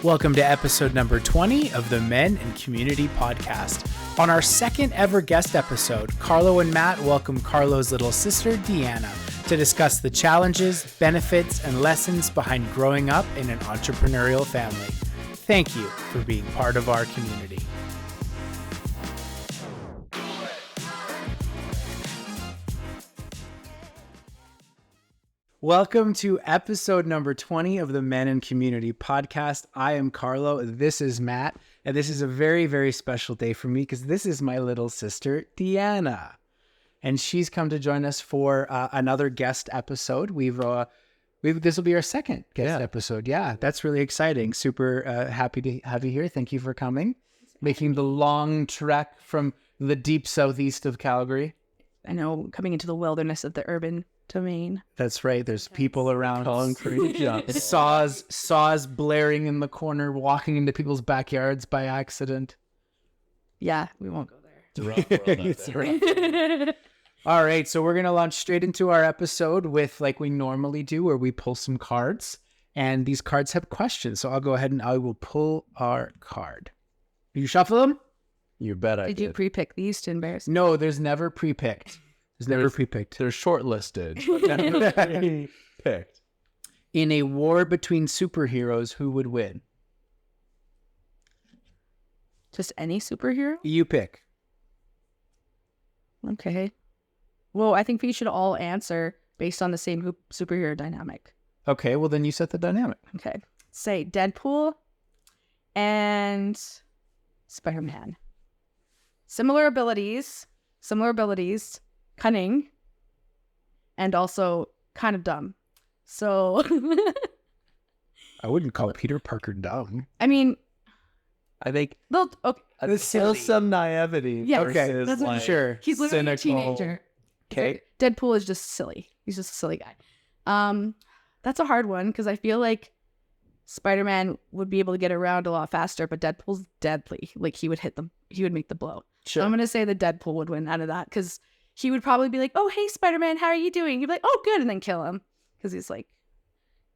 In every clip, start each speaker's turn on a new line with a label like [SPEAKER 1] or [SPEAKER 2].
[SPEAKER 1] Welcome to episode number 20 of the Men and Community Podcast. On our second ever guest episode, Carlo and Matt welcome Carlo's little sister, Deanna, to discuss the challenges, benefits, and lessons behind growing up in an entrepreneurial family. Thank you for being part of our community. Welcome to episode number 20 of the Men and Community Podcast. I am Carlo, this is Matt, and this is a very, very special day for me because this is my little sister, Deanna. And she's come to join us for another guest episode. This will be our second guest episode. Yeah, that's really exciting. Super happy to have you here. Thank you for coming, making the long trek from the deep southeast of Calgary.
[SPEAKER 2] I know, coming into the wilderness of the urban domain.
[SPEAKER 1] That's right. There's people around. Concrete. Saws blaring in the corner, walking into people's backyards by accident.
[SPEAKER 2] Yeah, we won't go there.
[SPEAKER 1] It's a rough world. All right, so we're going to launch straight into our episode with, like we normally do, where we pull some cards. And these cards have questions. So I'll go ahead and I will pull our card. You shuffle them?
[SPEAKER 3] You bet I did.
[SPEAKER 2] Did you pre-pick these to embarrass me?
[SPEAKER 1] No, there's never pre-picked. They're
[SPEAKER 3] shortlisted. Picked.
[SPEAKER 1] In a war between superheroes, who would win?
[SPEAKER 2] Just any superhero?
[SPEAKER 1] You pick.
[SPEAKER 2] Okay. Well, I think we should all answer based on the same superhero dynamic.
[SPEAKER 1] Okay, well then you set the dynamic.
[SPEAKER 2] Okay. Say Deadpool and Spider-Man. Similar abilities, cunning, and also kind of dumb. So
[SPEAKER 1] I wouldn't call Peter Parker dumb.
[SPEAKER 2] I mean,
[SPEAKER 3] I think
[SPEAKER 2] okay.
[SPEAKER 3] there's still some naivety.
[SPEAKER 2] Yeah,
[SPEAKER 1] okay,
[SPEAKER 2] that's
[SPEAKER 3] like,
[SPEAKER 1] sure.
[SPEAKER 2] He's literally a
[SPEAKER 3] cynical.
[SPEAKER 2] teenager.
[SPEAKER 1] Okay.
[SPEAKER 2] Deadpool is just silly. He's just a silly guy. That's a hard one because I feel like Spider-Man would be able to get around a lot faster, but Deadpool's deadly. Like he would make the blow.
[SPEAKER 1] Sure.
[SPEAKER 2] So I'm gonna say the Deadpool would win out of that because he would probably be like, "Oh, hey, Spider-Man, how are you doing?" He'd be like, "Oh, good," and then kill him because he's like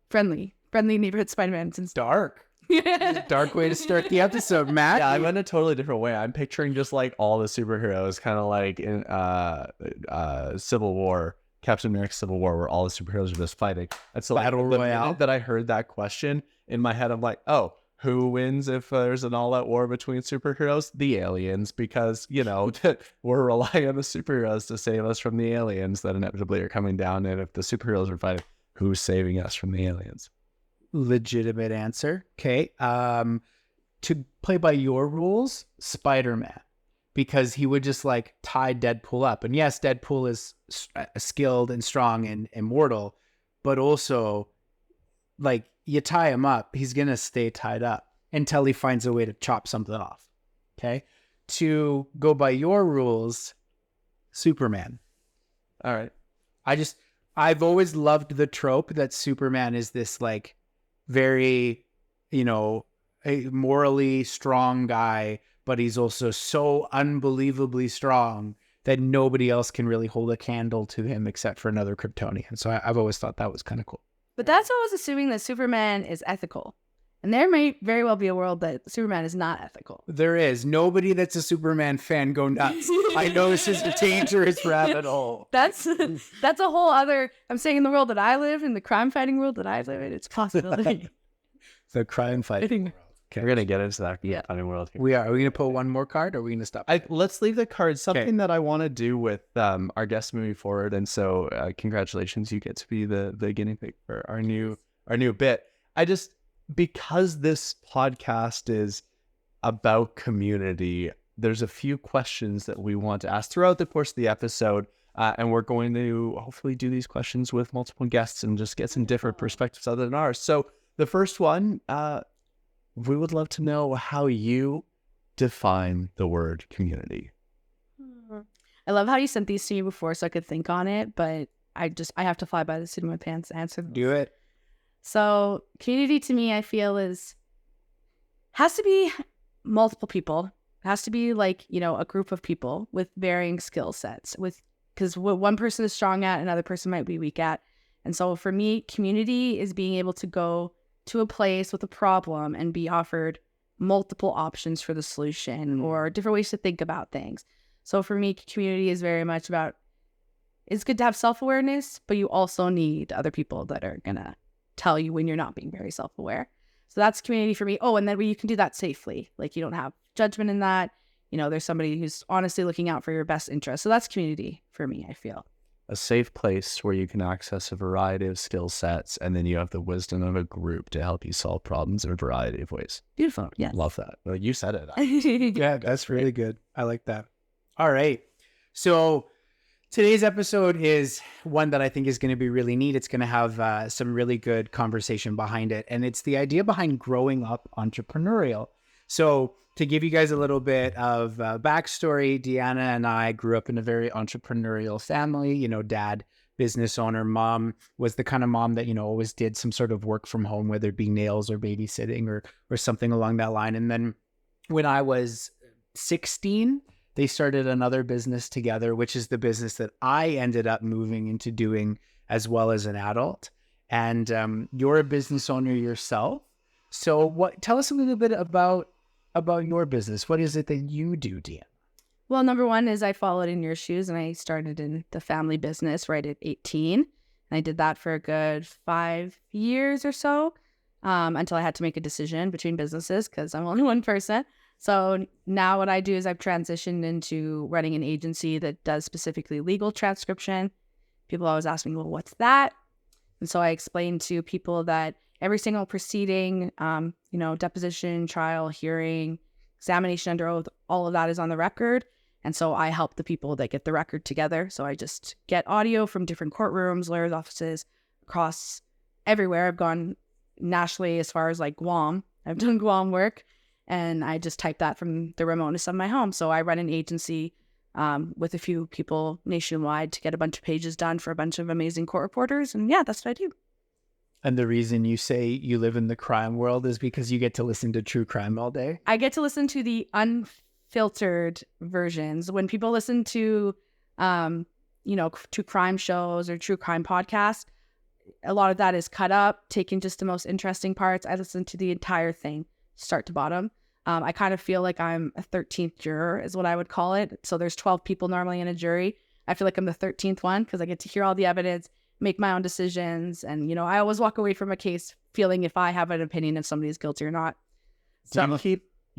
[SPEAKER 2] friendly neighborhood Spider-Man. Since
[SPEAKER 1] Dark. Dark way to start the episode, Matt.
[SPEAKER 3] Yeah, I went a totally different way. I'm picturing just like all the superheroes, kind of like in Civil War, Captain America Civil War, where all the superheroes are just fighting. And so
[SPEAKER 1] Battle
[SPEAKER 3] the
[SPEAKER 1] Royale.
[SPEAKER 3] minute that I heard that question in my head, I'm like, oh, who wins if there's an all-out war between superheroes? The aliens, because, you know, we're relying on the superheroes to save us from the aliens that inevitably are coming down. And if the superheroes are fighting, who's saving us from the aliens?
[SPEAKER 1] Legitimate answer. Okay. To play by your rules, Spider-Man, because he would just like tie Deadpool up. And yes, Deadpool is skilled and strong and immortal, but also like you tie him up, he's going to stay tied up until he finds a way to chop something off. Okay. To go by your rules, Superman.
[SPEAKER 3] All right.
[SPEAKER 1] I've always loved the trope that Superman is this like very, a morally strong guy, but he's also so unbelievably strong that nobody else can really hold a candle to him except for another Kryptonian. So I've always thought that was kind of cool.
[SPEAKER 2] But that's always assuming that Superman is ethical, and there may very well be a world that Superman is not ethical.
[SPEAKER 1] There is nobody that's a Superman fan go nuts. I know this is a dangerous rabbit hole.
[SPEAKER 2] That's a whole other. I'm saying in the world that I live, in the crime fighting world that I live in, it's a possibility.
[SPEAKER 1] The crime fighting world.
[SPEAKER 3] Okay. We're going to get into that
[SPEAKER 2] Yeah.
[SPEAKER 3] fighting world here.
[SPEAKER 1] We are. Are we going to put one more card or are we going to stop?
[SPEAKER 3] Let's leave the card. Something that I want to do with our guests moving forward. And so congratulations, you get to be the guinea pig for our new bit. Because this podcast is about community, there's a few questions that we want to ask throughout the course of the episode. And we're going to hopefully do these questions with multiple guests and just get some different perspectives other than ours. So the first one, we would love to know how you define the word community.
[SPEAKER 2] I love how you sent these to me before so I could think on it, but I have to fly by the seat of my pants to answer them.
[SPEAKER 1] Do it.
[SPEAKER 2] So community to me, I feel has to be multiple people. It has to be like, a group of people with varying skill sets because what one person is strong at, another person might be weak at. And so for me, community is being able to go to a place with a problem and be offered multiple options for the solution or different ways to think about things. So for me, community is very much about, it's good to have self-awareness, but you also need other people that are going to tell you when you're not being very self-aware. So that's community for me. Oh, and then you can do that safely. Like you don't have judgment in that. You know, there's somebody who's honestly looking out for your best interest. So that's community for me, I feel.
[SPEAKER 3] A safe place where you can access a variety of skill sets, and then you have the wisdom of a group to help you solve problems in a variety of ways.
[SPEAKER 2] Beautiful. Yeah.
[SPEAKER 3] Love that. Well, you said it.
[SPEAKER 1] Yeah, that's really good. I like that. All right. So today's episode is one that I think is going to be really neat. It's going to have some really good conversation behind it. And it's the idea behind growing up entrepreneurial. So to give you guys a little bit of backstory, Deanna and I grew up in a very entrepreneurial family. You know, dad, business owner, mom was the kind of mom that, you know, always did some sort of work from home, whether it be nails or babysitting or something along that line. And then when I was 16, they started another business together, which is the business that I ended up moving into doing as well as an adult. And you're a business owner yourself. So tell us a little bit about your business. What is it that you do, Deanna?
[SPEAKER 2] Well, number one is I followed in your shoes and I started in the family business right at 18. And I did that for a good 5 years or so until I had to make a decision between businesses because I'm only one person. So now what I do is I've transitioned into running an agency that does specifically legal transcription. People always ask me, well, what's that? And so I explain to people that every single proceeding, deposition, trial, hearing, examination under oath, all of that is on the record. And so I help the people that get the record together. So I just get audio from different courtrooms, lawyers' offices across everywhere. I've gone nationally as far as like Guam. I've done Guam work and I just type that from the remoteness of my home. So I run an agency with a few people nationwide to get a bunch of pages done for a bunch of amazing court reporters. And yeah, that's what I do.
[SPEAKER 1] And the reason you say you live in the crime world is because you get to listen to true crime all day?
[SPEAKER 2] I get to listen to the unfiltered versions. When people listen to, true crime shows or true crime podcasts, a lot of that is cut up, taking just the most interesting parts. I listen to the entire thing, start to bottom. I kind of feel like I'm a 13th juror is what I would call it. So there's 12 people normally in a jury. I feel like I'm the 13th one because I get to hear all the evidence, make my own decisions. And, I always walk away from a case feeling if I have an opinion if somebody's guilty or not.
[SPEAKER 3] So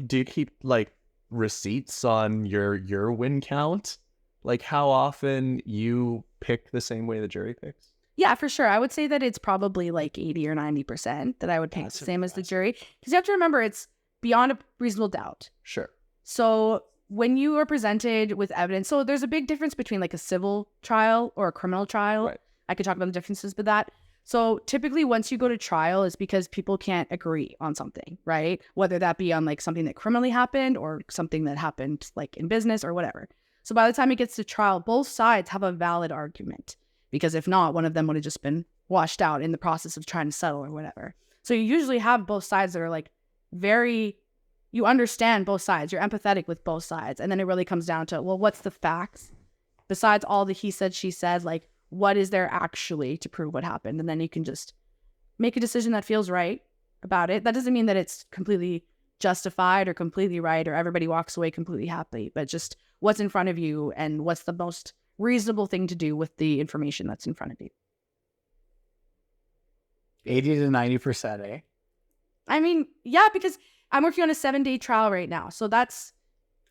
[SPEAKER 3] do you keep like receipts on your win count? Like how often you pick the same way the jury picks?
[SPEAKER 2] Yeah, for sure. I would say that it's probably like 80 or 90% that I would pick the same as the jury. Because you have to remember it's beyond a reasonable doubt.
[SPEAKER 3] Sure.
[SPEAKER 2] So when you are presented with evidence, so there's a big difference between like a civil trial or a criminal trial.
[SPEAKER 3] Right.
[SPEAKER 2] I could talk about the differences with that. So typically once you go to trial, it's because people can't agree on something, right? Whether that be on like something that criminally happened or something that happened like in business or whatever. So by the time it gets to trial, both sides have a valid argument because if not, one of them would have just been washed out in the process of trying to settle or whatever. So you usually have both sides that are like you understand both sides. You're empathetic with both sides. And then it really comes down to, well, what's the facts? Besides all the he said, she said, like, what is there actually to prove what happened? And then you can just make a decision that feels right about it. That doesn't mean that it's completely justified or completely right or everybody walks away completely happy, but just what's in front of you and what's the most reasonable thing to do with the information that's in front of you.
[SPEAKER 1] 80 to 90%, eh?
[SPEAKER 2] I mean, yeah, because I'm working on a 7-day trial right now. So that's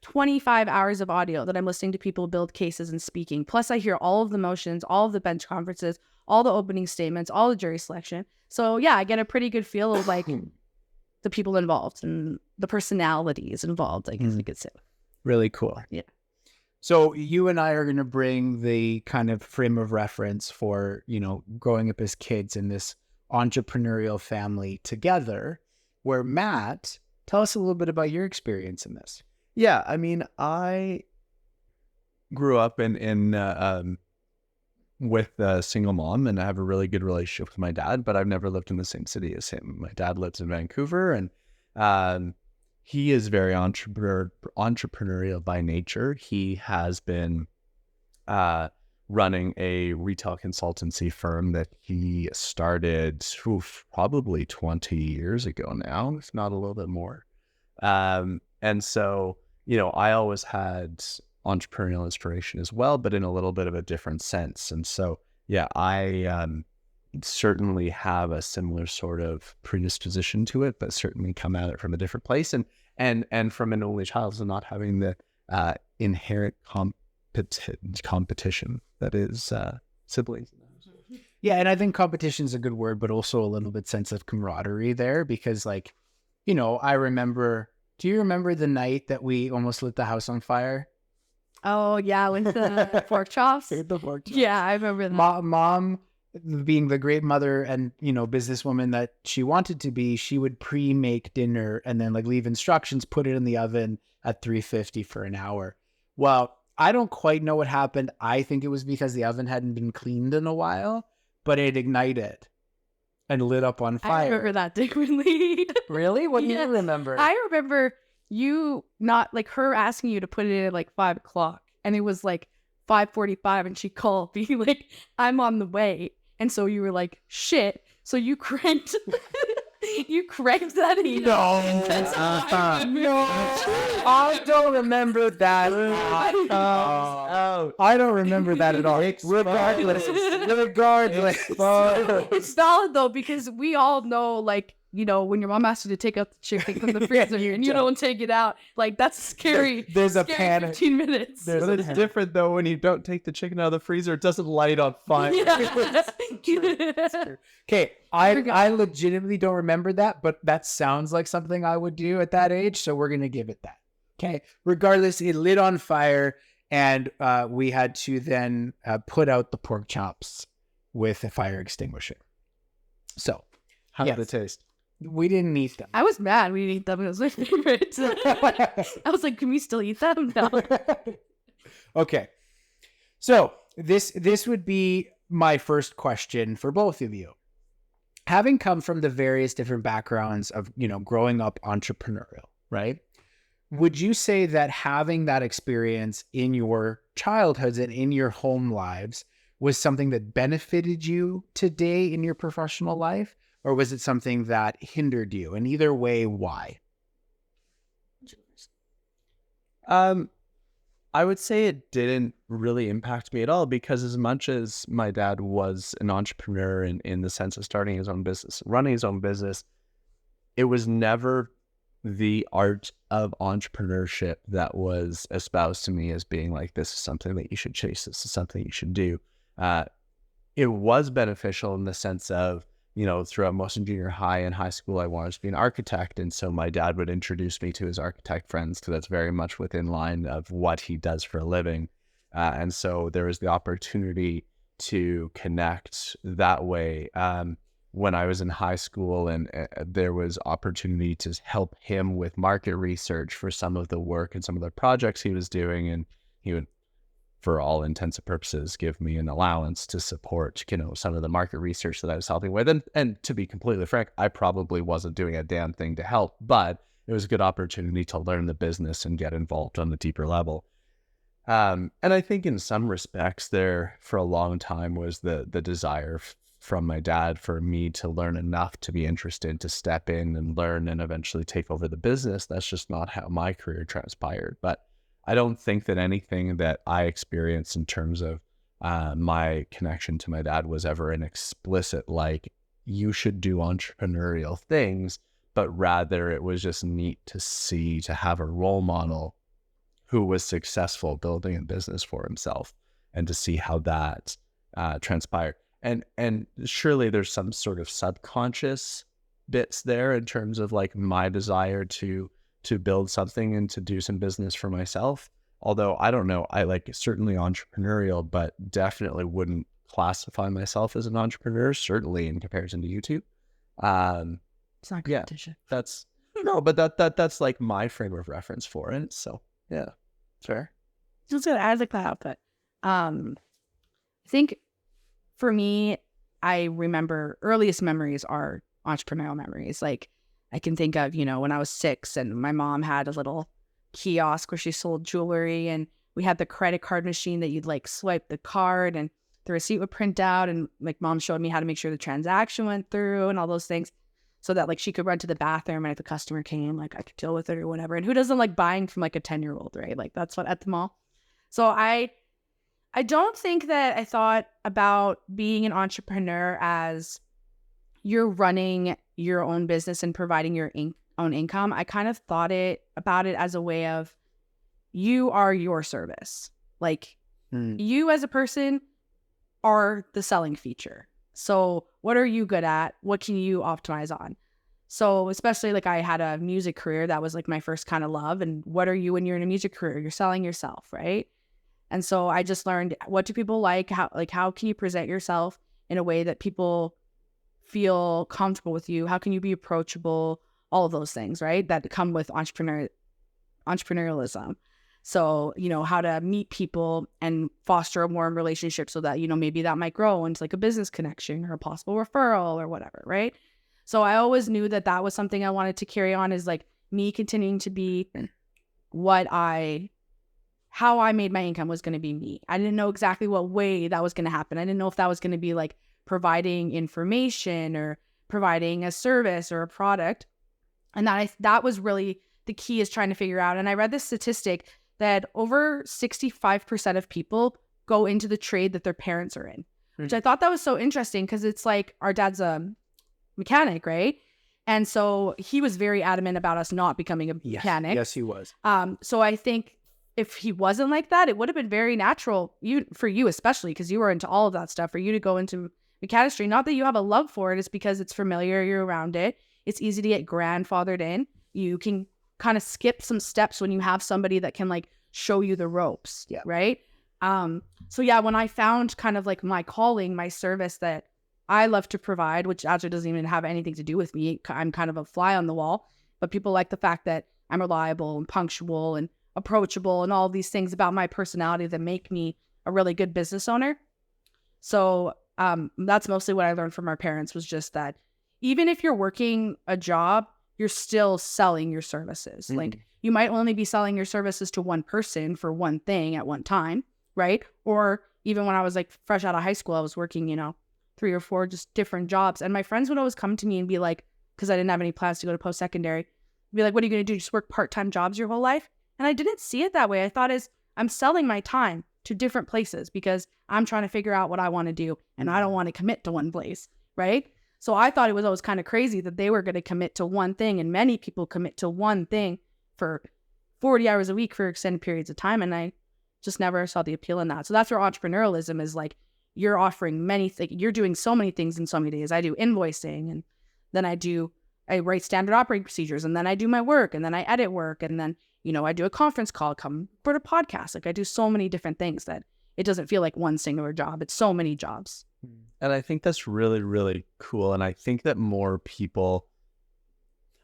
[SPEAKER 2] 25 hours of audio that I'm listening to people build cases and speaking. Plus I hear all of the motions, all of the bench conferences, all the opening statements, all the jury selection. So yeah, I get a pretty good feel of like the people involved and the personalities involved, I guess you could say.
[SPEAKER 1] Really cool.
[SPEAKER 2] Yeah.
[SPEAKER 1] So you and I are going to bring the kind of frame of reference for, growing up as kids in this entrepreneurial family together, where Matt, tell us a little bit about your experience in this.
[SPEAKER 3] Yeah, I mean, I grew up with a single mom, and I have a really good relationship with my dad, but I've never lived in the same city as him. My dad lives in Vancouver, and he is very entrepreneurial by nature. He has been running a retail consultancy firm that he started probably 20 years ago now, if not a little bit more. And so, I always had entrepreneurial inspiration as well, but in a little bit of a different sense. And so, yeah, I certainly have a similar sort of predisposition to it, but certainly come at it from a different place. And from an only child, so not having the inherent competition that is siblings.
[SPEAKER 1] Yeah, and I think competition is a good word, but also a little bit sense of camaraderie there, because like, I remember, do you remember the night that we almost lit the house on fire?
[SPEAKER 2] Oh yeah, with the pork chops.
[SPEAKER 1] The pork chops.
[SPEAKER 2] Yeah, I remember that.
[SPEAKER 1] Mom, being the great mother and, businesswoman that she wanted to be, she would pre-make dinner and then like leave instructions, put it in the oven at 350 for an hour. Well, I don't quite know what happened. I think it was because the oven hadn't been cleaned in a while, but it ignited and lit up on fire.
[SPEAKER 2] I remember that differently.
[SPEAKER 1] Really? What do you remember?
[SPEAKER 2] I remember you not like her asking you to put it in at like 5 o'clock, and it was like 5:45, and she called being like, "I'm on the way," and so you were like, "Shit!" So you cranked. You cranked that heat.
[SPEAKER 1] No, I don't remember that. I don't remember that at all. Regardless.
[SPEAKER 2] It's valid though, because we all know, like, when your mom asks you to take out the chicken from the freezer and you don't take it out, like, that's scary.
[SPEAKER 1] There's a
[SPEAKER 2] scary
[SPEAKER 1] panic.
[SPEAKER 2] 15 minutes.
[SPEAKER 3] But it's different though when you don't take the chicken out of the freezer; it doesn't light on fire.
[SPEAKER 1] Okay, I legitimately don't remember that, but that sounds like something I would do at that age, so we're gonna give it that. Okay, regardless, it lit on fire, and we had to then put out the pork chops with a fire extinguisher. So,
[SPEAKER 3] How did it taste?
[SPEAKER 1] We didn't eat them.
[SPEAKER 2] I was mad we didn't eat them. It was my favorite. I was like, can we still eat them? No.
[SPEAKER 1] Okay. So this would be my first question for both of you. Having come from the various different backgrounds of, growing up entrepreneurial, right? Would you say that having that experience in your childhoods and in your home lives was something that benefited you today in your professional life? Or was it something that hindered you? And either way, why?
[SPEAKER 3] I would say it didn't really impact me at all, because as much as my dad was an entrepreneur in the sense of starting his own business, running his own business, it was never the art of entrepreneurship that was espoused to me as being like, this is something that you should chase. This is something you should do. It was beneficial in the sense of, throughout most of junior high and high school, I wanted to be an architect. And so my dad would introduce me to his architect friends, because that's very much within line of what he does for a living. And so there was the opportunity to connect that way. When I was in high school, and there was opportunity to help him with market research for some of the work and some of the projects he was doing. And he would, for all intents and purposes, give me an allowance to support, some of the market research that I was helping with. And to be completely frank, I probably wasn't doing a damn thing to help, but it was a good opportunity to learn the business and get involved on a deeper level. And I think in some respects there for a long time was the desire from my dad for me to learn enough to be interested to step in and learn and eventually take over the business. That's just not how my career transpired. But I don't think that anything that I experienced in terms of my connection to my dad was ever an explicit, like, you should do entrepreneurial things, but rather it was just neat to have a role model who was successful building a business for himself, and to see how that transpired. And surely there's some sort of subconscious bits there in terms of like my desire to build something and to do some business for myself. Although I don't know, I like certainly entrepreneurial, but definitely wouldn't classify myself as an entrepreneur, certainly in comparison to you two.
[SPEAKER 2] It's not competition.
[SPEAKER 3] Yeah, that's like my frame of reference for it. So yeah, fair.
[SPEAKER 2] Just gonna add the cloud, but I think for me, I remember earliest memories are entrepreneurial memories. Like, I can think of, when I was 6 and my mom had a little kiosk where she sold jewelry, and we had the credit card machine that you'd like swipe the card and the receipt would print out, and like mom showed me how to make sure the transaction went through and all those things, so that like she could run to the bathroom, and if the customer came, like I could deal with it or whatever. And who doesn't like buying from like a 10-year-old, right? Like that's what at the mall. So I don't think that I thought about being an entrepreneur as you're running your own business and providing your own income. I kind of thought about it as a way of you are your service. Like you as a person are the selling feature. So what are you good at? What can you optimize on? So especially like I had a music career that was like my first kind of love. And what are you when you're in a music career? You're selling yourself, right? And so I just learned, what do people like? How can you present yourself in a way that people feel comfortable with you? How can you be approachable? All of those things, right? That come with entrepreneurialism. So, you know, how to meet people and foster a warm relationship so that, you know, maybe that might grow into like a business connection or a possible referral or whatever, right? So I always knew that that was something I wanted to carry on, is like me continuing to be how I made my income was going to be me. I didn't know exactly what way that was going to happen. I didn't know if that was going to be like providing information or providing a service or a product. And that was really the key, is trying to figure out. And I read this statistic that over 65% of people go into the trade that their parents are in, which I thought that was so interesting, because it's like our dad's a mechanic, right? And so he was very adamant about us not becoming a mechanic.
[SPEAKER 1] Yes, he was.
[SPEAKER 2] So I think if he wasn't like that, it would have been very natural for you, especially because you were into all of that stuff, for you to go into mechanistry. Not that you have a love for it, it's because it's familiar, you're around it. It's easy to get grandfathered in. You can kind of skip some steps when you have somebody that can like show you the ropes, right? So yeah, when I found kind of like my calling, my service that I love to provide, which actually doesn't even have anything to do with me, I'm kind of a fly on the wall, but people like the fact that I'm reliable and punctual and approachable and all these things about my personality that make me a really good business owner. So that's mostly what I learned from our parents, was just that even if you're working a job, you're still selling your services. Like you might only be selling your services to one person for one thing at one time, right? Or even when I was like fresh out of high school, I was working, 3 or 4 just different jobs. And my friends would always come to me and be like, because I didn't have any plans to go to post-secondary, be like, what are you going to do? Just work part-time jobs your whole life? And I didn't see it that way. I thought I'm selling my time to different places because I'm trying to figure out what I want to do, and I don't want to commit to one place, right? So I thought it was always kind of crazy that they were going to commit to one thing, and many people commit to one thing for 40 hours a week for extended periods of time, and I just never saw the appeal in that. So that's where entrepreneurialism is like, you're offering many things, you're doing so many things in so many days. I do invoicing, and then I write standard operating procedures, and then I do my work, and then I edit work, and then, I do a conference call, come for the podcast. Like I do so many different things that it doesn't feel like one singular job. It's so many jobs.
[SPEAKER 3] And I think that's really, really cool. And I think that more people,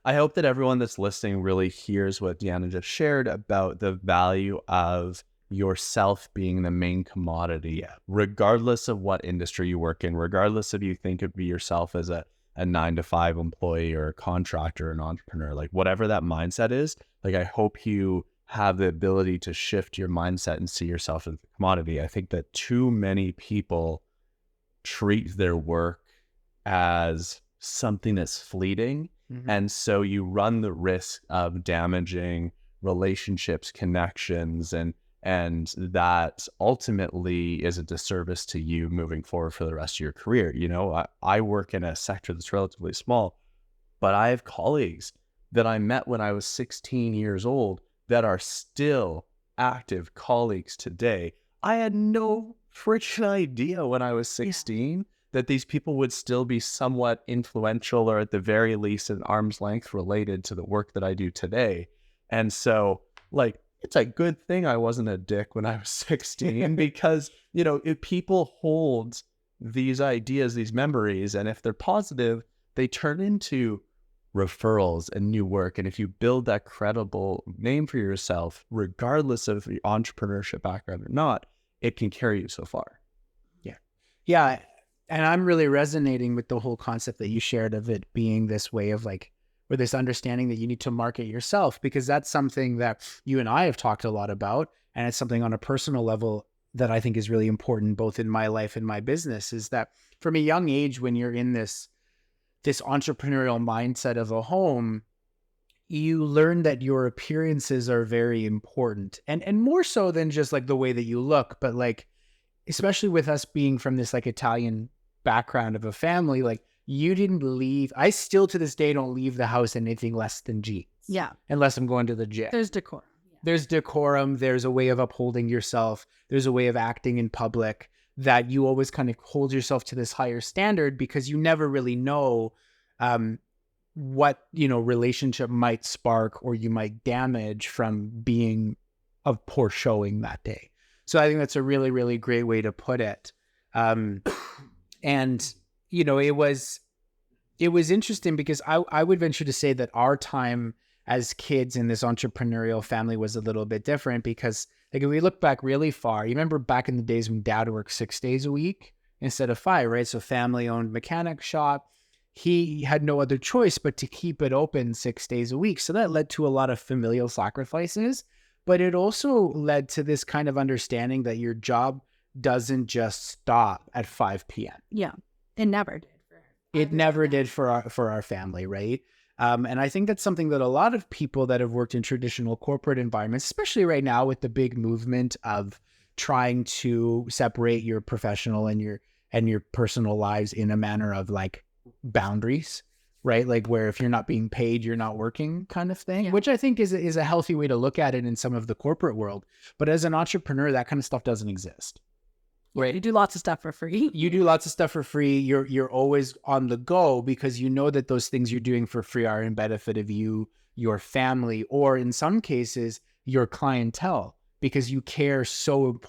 [SPEAKER 3] I hope that everyone that's listening really hears what Deanna just shared about the value of yourself being the main commodity, regardless of what industry you work in, regardless if you think of yourself as a 9-to-5 employee or a contractor, an entrepreneur, like whatever that mindset is, like I hope you have the ability to shift your mindset and see yourself as a commodity. I think that too many people treat their work as something that's fleeting. And so you run the risk of damaging relationships, connections, and that ultimately is a disservice to you moving forward for the rest of your career. I work in a sector that's relatively small, but I have colleagues that I met when I was 16 years old that are still active colleagues today. I had no freaking idea when I was 16 that these people would still be somewhat influential, or at the very least an arm's length related to the work that I do today. And so like, it's a good thing I wasn't a dick when I was 16 because, if people hold these ideas, these memories, and if they're positive, they turn into referrals and new work. And if you build that credible name for yourself, regardless of your entrepreneurship background or not, it can carry you so far.
[SPEAKER 1] Yeah. And I'm really resonating with the whole concept that you shared of it being this way of like or this understanding that you need to market yourself, because that's something that you and I have talked a lot about. And it's something on a personal level that I think is really important, both in my life and my business, is that from a young age, when you're in this entrepreneurial mindset of a home, you learn that your appearances are very important, and more so than just like the way that you look, but like, especially with us being from this like Italian background of a family, like you didn't leave. I still to this day don't leave the house in anything less than jeans.
[SPEAKER 2] Yeah.
[SPEAKER 1] Unless I'm going to the gym.
[SPEAKER 2] There's decor.
[SPEAKER 1] There's decorum. There's a way of upholding yourself. There's a way of acting in public that you always kind of hold yourself to this higher standard, because you never really know what, relationship might spark or you might damage from being of poor showing that day. So I think that's a really, really great way to put it. And, it was interesting because I would venture to say that our time as kids in this entrepreneurial family was a little bit different, because like if we look back really far, you remember back in the days when dad worked 6 days a week instead of 5, right? So family owned mechanic shop. He had no other choice but to keep it open 6 days a week. So that led to a lot of familial sacrifices, but it also led to this kind of understanding that your job doesn't just stop at 5 p.m.
[SPEAKER 2] Yeah. It never did.
[SPEAKER 1] It never did for our family, right? And I think that's something that a lot of people that have worked in traditional corporate environments, especially right now with the big movement of trying to separate your professional and your personal lives in a manner of like boundaries, right? Like where if you're not being paid, you're not working kind of thing, which I think is a healthy way to look at it in some of the corporate world. But as an entrepreneur, that kind of stuff doesn't exist. Right.
[SPEAKER 2] You do lots of stuff for free.
[SPEAKER 1] You do lots of stuff for free. You're always on the go because you know that those things you're doing for free are in benefit of you, your family, or in some cases, your clientele, because you care so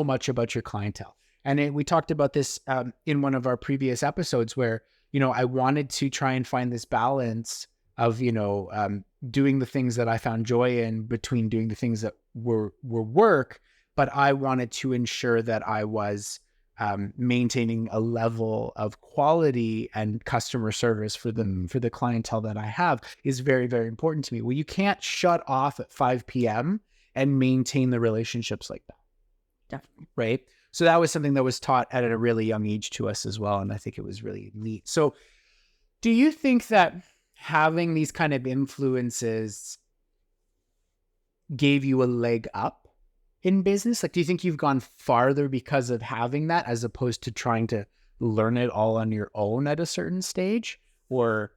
[SPEAKER 1] much about your clientele. And we talked about this in one of our previous episodes where, I wanted to try and find this balance of, doing the things that I found joy in between doing the things that were work. But I wanted to ensure that I was maintaining a level of quality and customer service for the clientele that I have is very, very important to me. Well, you can't shut off at 5 p.m. and maintain the relationships like that.
[SPEAKER 2] Definitely.
[SPEAKER 1] Right? So that was something that was taught at a really young age to us as well. And I think it was really neat. So do you think that having these kind of influences gave you a leg up in business? Like, do you think you've gone farther because of having that as opposed to trying to learn it all on your own at a certain stage? Or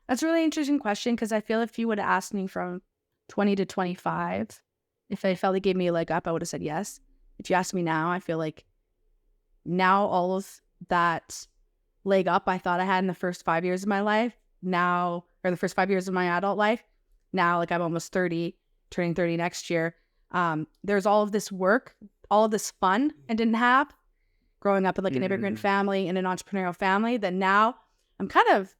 [SPEAKER 2] that's a really interesting question, because I feel if you would have asked me from 20 to 25, if I felt it gave me a leg up, I would have said yes. If you ask me now, I feel like now all of that leg up I thought I had in the first 5 years of my life now, or the first 5 years of my adult life, now like I'm almost 30, turning 30 next year. There's all of this work, all of this fun I didn't have growing up in like an immigrant family and an entrepreneurial family, that now I'm kind of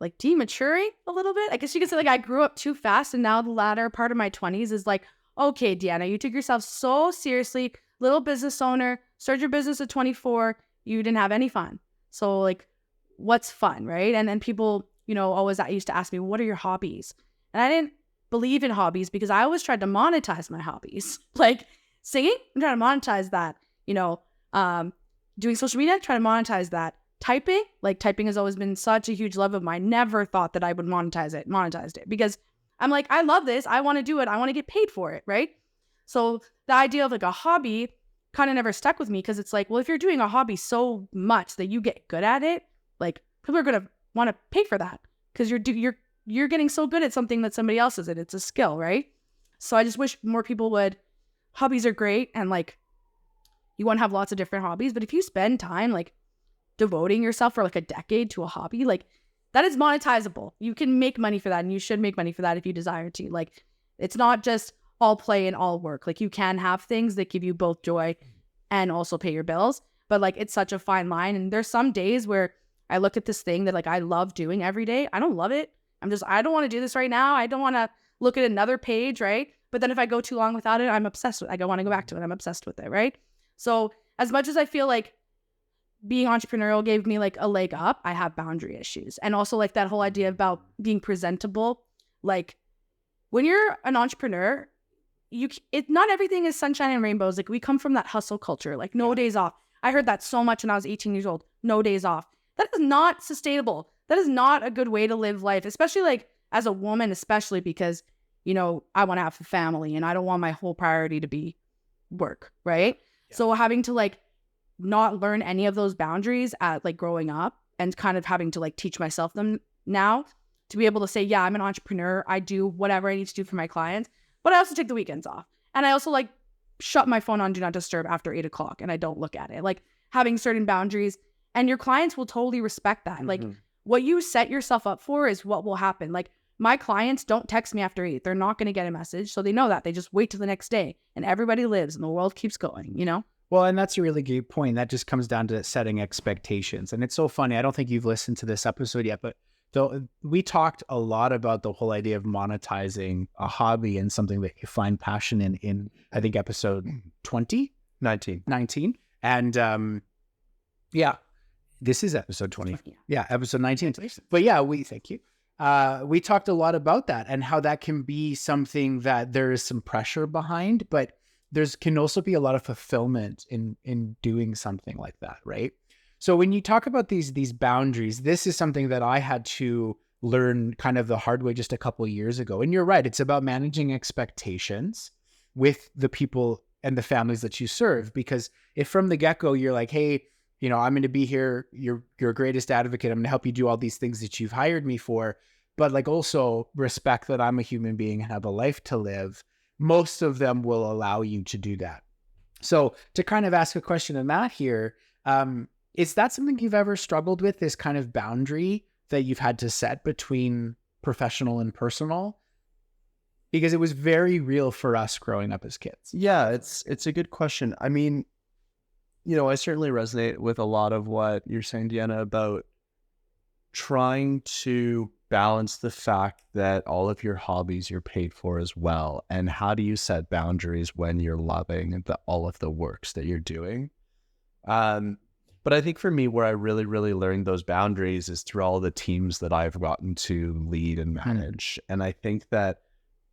[SPEAKER 2] like dematuring a little bit. I guess you could say like I grew up too fast, and now the latter part of my 20s is like, okay, Deanna, you took yourself so seriously, little business owner, started your business at 24, you didn't have any fun. So like, what's fun, right? And then people, always used to ask me, what are your hobbies? And I didn't believe in hobbies because I always tried to monetize my hobbies. Like singing, I'm trying to monetize that. Doing social media, trying to monetize that. Typing has always been such a huge love of mine. Never thought that I would monetized it because I'm like, I love this. I want to do it. I want to get paid for it, right? So the idea of like a hobby kind of never stuck with me, because it's like, well, if you're doing a hobby so much that you get good at it, like people are going to want to pay for that because you're getting so good at something that somebody else is at. It's a skill, right? So I just wish more people would. Hobbies are great, and like you want to have lots of different hobbies, but if you spend time like devoting yourself for like a decade to a hobby, like that is monetizable. You can make money for that, and you should make money for that if you desire to. Like it's not just all play and all work. Like you can have things that give you both joy and also pay your bills, but like it's such a fine line. And there's some days where I look at this thing that like I love doing every day. I don't love it. I don't want to do this right now. I don't want to look at another page, right? But then if I go too long without it, I'm obsessed with it. I want to go back to it. I'm obsessed with it, right? So as much as I feel like being entrepreneurial gave me like a leg up. I have boundary issues. And also like that whole idea about being presentable. Like when you're an entrepreneur, not everything is sunshine and rainbows. Like we come from that hustle culture, like no days off. I heard that so much when I was 18 years old. No days off. That is not sustainable. That is not a good way to live life, especially like as a woman, especially because, you know, I want to have a family and I don't want my whole priority to be work, right? Yeah. So having to like not learn any of those boundaries at like growing up and kind of having to like teach myself them now to be able to say, yeah, I'm an entrepreneur. I do whatever I need to do for my clients, but I also take the weekends off. And I also like shut my phone on do not disturb after 8 o'clock and I don't look at it. Like having certain boundaries, and your clients will totally respect that. Mm-hmm. Like what you set yourself up for is what will happen. Like my clients don't text me after 8. They're not going to get a message. So they know that. They just wait till the next day and everybody lives and the world keeps going, you know?
[SPEAKER 1] Well, and that's a really good point. That just comes down to setting expectations. And it's so funny. I don't think you've listened to this episode yet, but we talked a lot about the whole idea of monetizing a hobby and something that you find passion in I think episode 19. And yeah, this is episode 20. Yeah, episode 19. But yeah, thank you. We talked a lot about that and how that can be something that there is some pressure behind, but can also be a lot of fulfillment in doing something like that, right? So when you talk about these boundaries, this is something that I had to learn kind of the hard way just a couple of years ago. And you're right, it's about managing expectations with the people and the families that you serve. Because if from the get-go you're like, hey, you know, I'm going to be here, you're your greatest advocate, I'm going to help you do all these things that you've hired me for, but like also respect that I'm a human being and have a life to live, most of them will allow you to do that. So to kind of ask a question on that here, is that something you've ever struggled with, this kind of boundary that you've had to set between professional and personal? Because it was very real for us growing up as kids.
[SPEAKER 3] Yeah, it's a good question. I mean, you know, I certainly resonate with a lot of what you're saying, Deanna, about trying to balance the fact that all of your hobbies you're paid for as well. And how do you set boundaries when you're loving all of the works that you're doing? But I think for me, where I really, really learned those boundaries is through all the teams that I've gotten to lead and manage. And I think that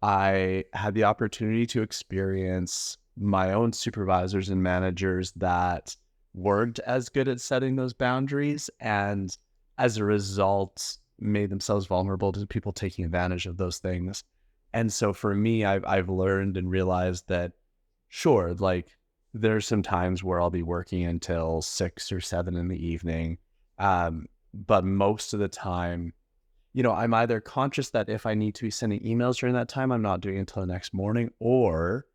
[SPEAKER 3] I had the opportunity to experience my own supervisors and managers that weren't as good at setting those boundaries, and as a result made themselves vulnerable to people taking advantage of those things. And so for me, I've learned and realized that, sure, like there's some times where I'll be working until 6 or 7 in the evening. But most of the time, you know, I'm either conscious that if I need to be sending emails during that time, I'm not doing it until the next morning, or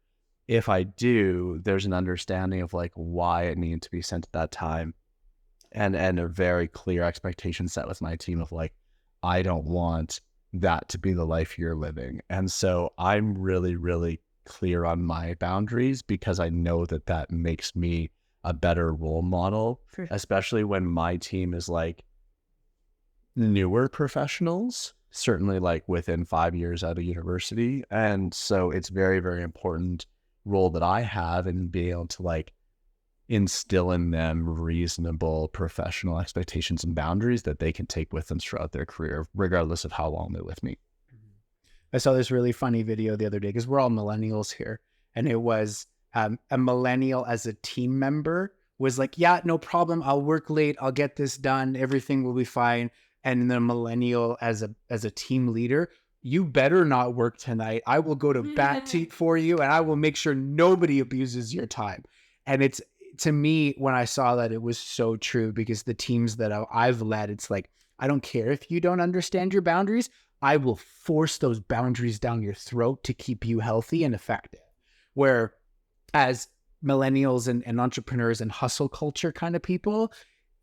[SPEAKER 3] if I do, there's an understanding of like why it needed to be sent at that time, and a very clear expectation set with my team of like, I don't want that to be the life you're living. And so I'm really, really clear on my boundaries because I know that that makes me a better role model, especially when my team is like newer professionals, certainly like within 5 years out of university. And so it's very, very important role that I have in being able to like instill in them reasonable professional expectations and boundaries that they can take with them throughout their career, regardless of how long they're with me.
[SPEAKER 1] I saw this really funny video the other day because we're all millennials here. And it was a millennial as a team member was like, yeah, no problem. I'll work late. I'll get this done. Everything will be fine. And the millennial as a team leader, you better not work tonight. I will go to bat for you and I will make sure nobody abuses your time. And it's, to me, when I saw that, it was so true because the teams that I've led, it's like, I don't care if you don't understand your boundaries. I will force those boundaries down your throat to keep you healthy and effective. Where as millennials and entrepreneurs and hustle culture kind of people,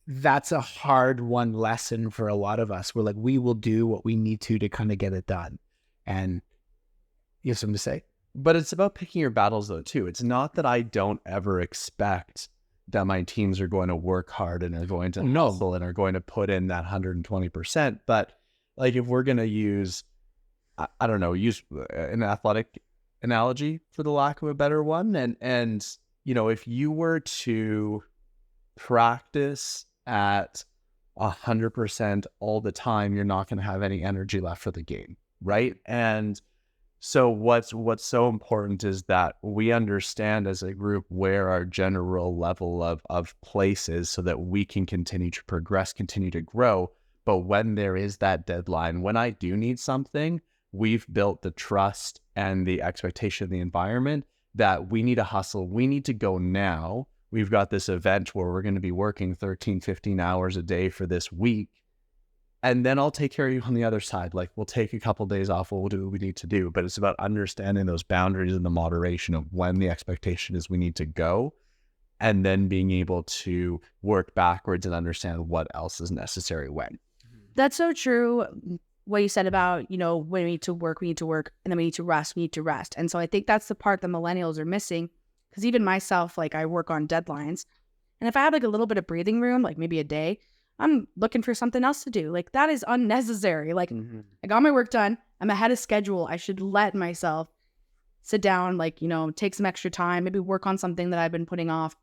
[SPEAKER 1] that's a hard one lesson for a lot of us. We're like, we will do what we need to kind of get it done. And you have something to say?
[SPEAKER 3] But it's about picking your battles though too. It's not that I don't ever expect that my teams are going to work hard and are going to hustle and are going to put in that 120%. But like if we're going to use an athletic analogy for the lack of a better one. And, you know, if you were to practice at 100% all the time, you're not going to have any energy left for the game, right? And so what's so important is that we understand as a group where our general level of place is so that we can continue to progress, continue to grow. But when there is that deadline, when I do need something, we've built the trust and the expectation of the environment that we need to hustle. We need to go now. We've got this event where we're going to be working 13, 15 hours a day for this week. And then I'll take care of you on the other side. Like, we'll take a couple of days off. We'll do what we need to do. But it's about understanding those boundaries and the moderation of when the expectation is we need to go, and then being able to work backwards and understand what else is necessary when.
[SPEAKER 2] That's so true. What you said about, when we need to work, and then we need to rest, And so I think that's the part that millennials are missing. Because even myself, like, I work on deadlines. And if I have like a little bit of breathing room, like maybe a day, I'm looking for something else to do. Like, that is unnecessary. Like, I got my work done. I'm ahead of schedule. I should let myself sit down, like, take some extra time, maybe work on something that I've been putting off,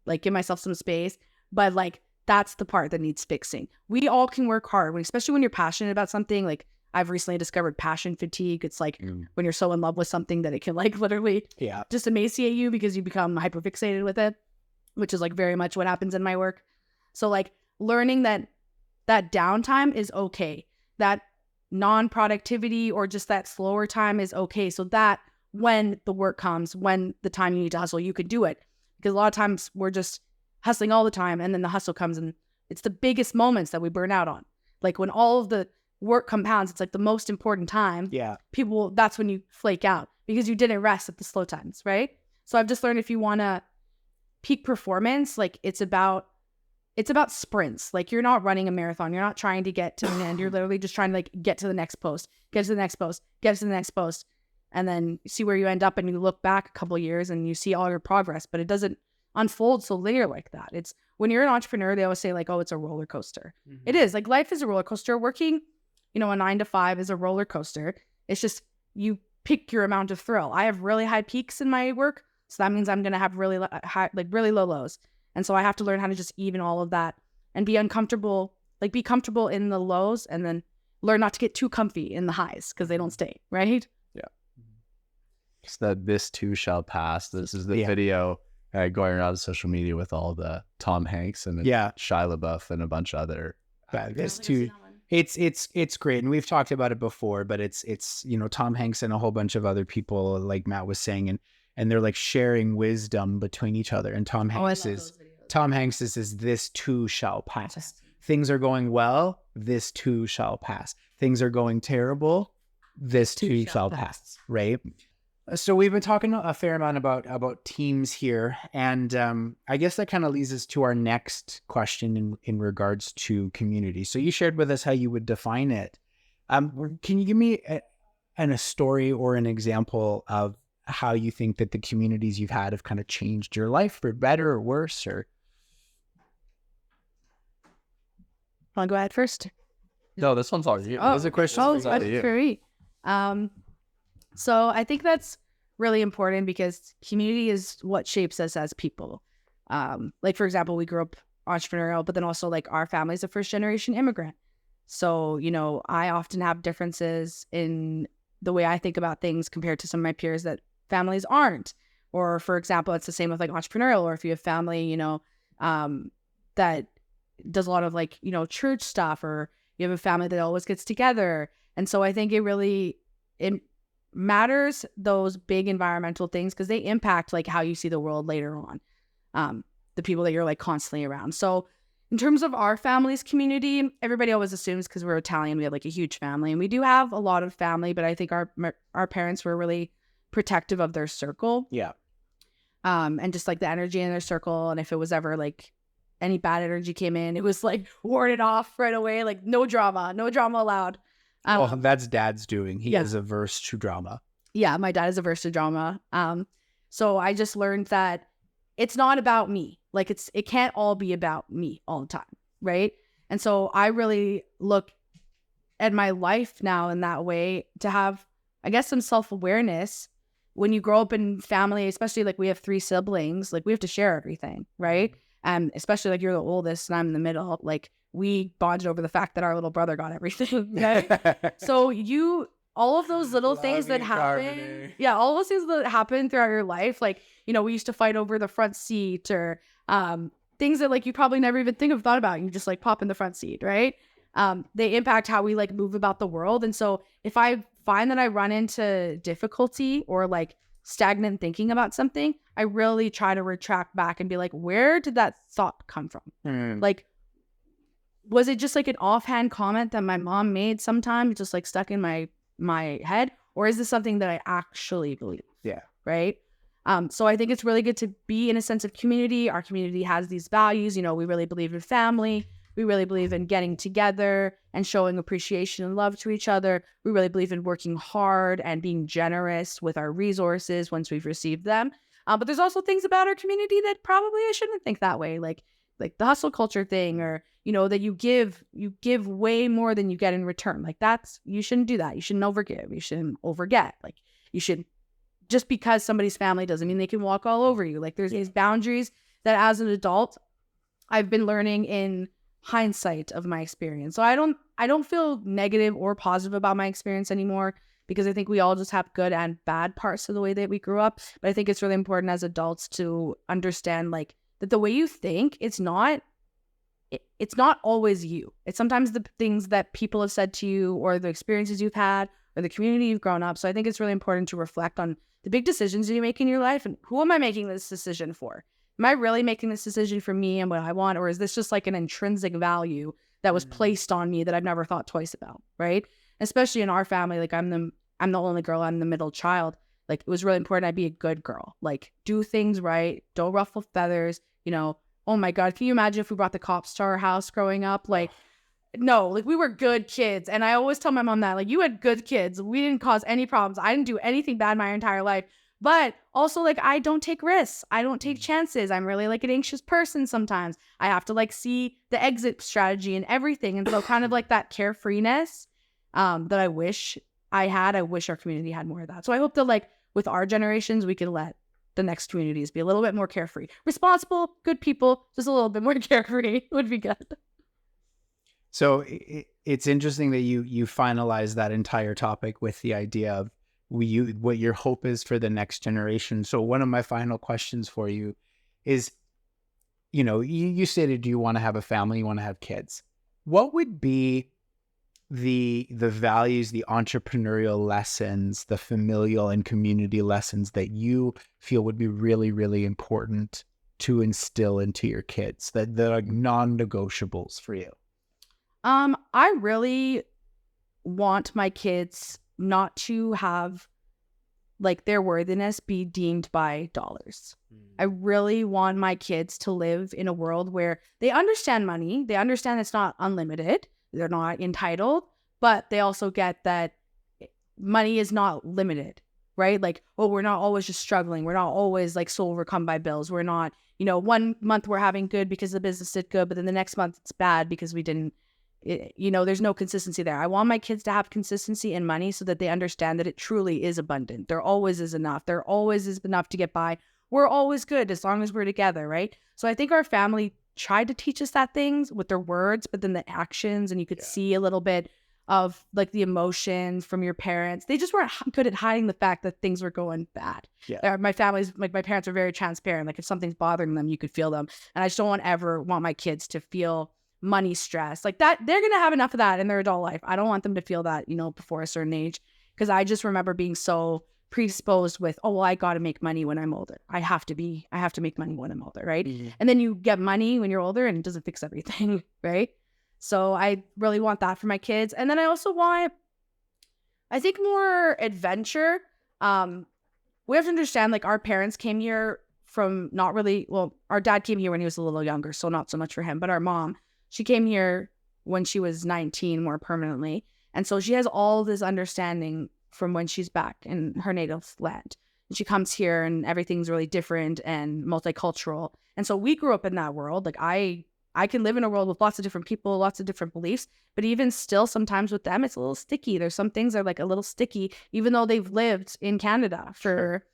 [SPEAKER 2] like give myself some space. But like, that's the part that needs fixing. We all can work hard, especially when you're passionate about something. Like, I've recently discovered passion fatigue. It's like when you're so in love with something that it can like literally just emaciate you because you become hyperfixated with it, which is like very much what happens in my work. So like, learning that downtime is okay, that non-productivity or just that slower time is okay, so that when the work comes, when the time you need to hustle, you could do it. Because a lot of times we're just hustling all the time, and then the hustle comes, and it's the biggest moments that we burn out on. Like, when all of the work compounds, it's like the most important time. That's when you flake out because you didn't rest at the slow times, right? So I've just learned, if you want to peak performance, like, it's about sprints. Like, you're not running a marathon. You're not trying to get to the end. You're literally just trying to like get to the next post, get to the next post, get to the next post, and then see where you end up. And you look back a couple of years and you see all your progress, but it doesn't unfold so linear like that. It's when you're an entrepreneur, they always say like, oh, it's a roller coaster. It is. Like, life is a roller coaster. Working, a 9 to 5 is a roller coaster. It's just, you pick your amount of thrill. I have really high peaks in my work. So that means I'm going to have really high, like really low lows. And so I have to learn how to just even all of that and be uncomfortable, like be comfortable in the lows, and then learn not to get too comfy in the highs because they don't stay, right?
[SPEAKER 3] Yeah. So that this too shall pass. This is the video going around social media with all the Tom Hanks and Shia LaBeouf and a bunch of other.
[SPEAKER 1] This too. It's great. And we've talked about it before, but it's Tom Hanks and a whole bunch of other people, like Matt was saying, and they're like sharing wisdom between each other. And Tom Hanks says, this too shall pass. Things are going well, this too shall pass. Things are going terrible, this too shall pass. Right? So we've been talking a fair amount about teams here. And I guess that kind of leads us to our next question in regards to community. So you shared with us how you would define it. Can you give me a story or an example of how you think that the communities you've had have kind of changed your life for better or worse? Or
[SPEAKER 2] want to go ahead first?
[SPEAKER 3] No, this one's all you.
[SPEAKER 2] Those are questions for me. So I think that's really important because community is what shapes us as people. Like, for example, we grew up entrepreneurial, but then also like our family is a first generation immigrant. So, I often have differences in the way I think about things compared to some of my peers that families aren't. Or, for example, it's the same with like entrepreneurial, or if you have family, that does a lot of like, church stuff, or you have a family that always gets together. And so I think it matters, those big environmental things, because they impact like how you see the world later on. The people that you're like constantly around. So in terms of our family's community, everybody always assumes because we're Italian, we have like a huge family, and we do have a lot of family, but I think our parents were really protective of their circle.
[SPEAKER 1] Yeah.
[SPEAKER 2] And just like the energy in their circle. And if it was ever like any bad energy came in, it was like warded off right away. Like no drama allowed.
[SPEAKER 1] That's Dad's doing. He is averse to drama.
[SPEAKER 2] Yeah. My dad is averse to drama. So I just learned that it's not about me. Like it can't all be about me all the time. Right. And so I really look at my life now in that way to have, I guess, some self-awareness. When you grow up in family, especially like we have 3 siblings, like we have to share everything, right? And especially like you're the oldest and I'm in the middle, like we bonded over the fact that our little brother got everything. Okay? So all of those little things that happen, all those things that happen throughout your life, like, you know, we used to fight over the front seat or things that like you probably never even thought about. You just like pop in the front seat, right? They impact how we like move about the world. And so if I find that I run into difficulty or like stagnant thinking about something, I really try to retract back and be like, where did that thought come from? Like, was it just like an offhand comment that my mom made sometime, just like stuck in my head? Or is this something that I actually believe?
[SPEAKER 1] Yeah.
[SPEAKER 2] Right. So I think it's really good to be in a sense of community. Our community has these values. You know, we really believe in family. We really believe in getting together and showing appreciation and love to each other. We really believe in working hard and being generous with our resources once we've received them. But there's also things about our community that probably I shouldn't think that way, like the hustle culture thing, or, you know, that you give way more than you get in return. Like you shouldn't do that. You shouldn't overgive. You shouldn't overget. Like you should, just because somebody's family doesn't mean they can walk all over you. Like there's these boundaries that as an adult, I've been learning in hindsight of my experience. So I don't feel negative or positive about my experience anymore, because I think we all just have good and bad parts of the way that we grew up. But I think it's really important as adults to understand like that the way you think, it's not always you. It's sometimes the things that people have said to you or the experiences you've had or the community you've grown up. So I think it's really important to reflect on the big decisions you make in your life and who am I making this decision for? Am I really making this decision for me and what I want? Or is this just like an intrinsic value that was placed on me that I've never thought twice about, right? Especially in our family, like I'm the only girl, I'm the middle child. Like it was really important I be a good girl, like do things right, don't ruffle feathers, you know. Oh my God, can you imagine if we brought the cops to our house growing up? Like, no, like we were good kids. And I always tell my mom that, like, you had good kids. We didn't cause any problems. I didn't do anything bad my entire life. But also, like, I don't take risks. I don't take chances. I'm really like an anxious person sometimes. I have to like see the exit strategy and everything. And so kind of like that carefreeness that I wish I had. I wish our community had more of that. So I hope that like with our generations, we can let the next communities be a little bit more carefree. Responsible, good people, just a little bit more carefree would be good.
[SPEAKER 1] So it's interesting that you finalize that entire topic with the idea of what your hope is for the next generation. So one of my final questions for you is, you know, you stated you want to have a family, you want to have kids. What would be the values, the entrepreneurial lessons, the familial and community lessons that you feel would be really, really important to instill into your kids, that are non-negotiables for you?
[SPEAKER 2] I really want my kids not to have like their worthiness be deemed by dollars. I really want my kids to live in a world where they understand money. They understand it's not unlimited. They're not entitled, but they also get that money is not limited, right? Like, oh, we're not always just struggling. We're not always like so overcome by bills. We're not, you know, one month we're having good because the business did good, but then the next month it's bad because we didn't, you know, there's no consistency there. I want my kids to have consistency in money so that they understand that it truly is abundant. There always is enough. There always is enough to get by. We're always good as long as we're together, right? So I think our family tried to teach us that things with their words, but then the actions, and you could see a little bit of like the emotions from your parents. They just weren't good at hiding the fact that things were going bad. My family's like, my parents are very transparent. Like if something's bothering them, you could feel them. And I just don't want my kids to feel money stress like that. They're going to have enough of that in their adult life. I don't want them to feel that, you know, before a certain age. Cause I just remember being so predisposed with, oh, well, I got to make money when I'm older. I have to make money when I'm older. Right. Mm-hmm. And then you get money when you're older and it doesn't fix everything. Right. So I really want that for my kids. And then I also want, I think, more adventure. We have to understand, like, our parents came here from not really, well, our dad came here when he was a little younger, so not so much for him, but our mom, she came here when she was 19 more permanently. And so she has all this understanding from when she's back in her native land. And she comes here and everything's really different and multicultural. And so we grew up in that world. Like I can live in a world with lots of different people, lots of different beliefs, but even still sometimes with them, it's a little sticky. There's some things that are like a little sticky, even though they've lived in Canada for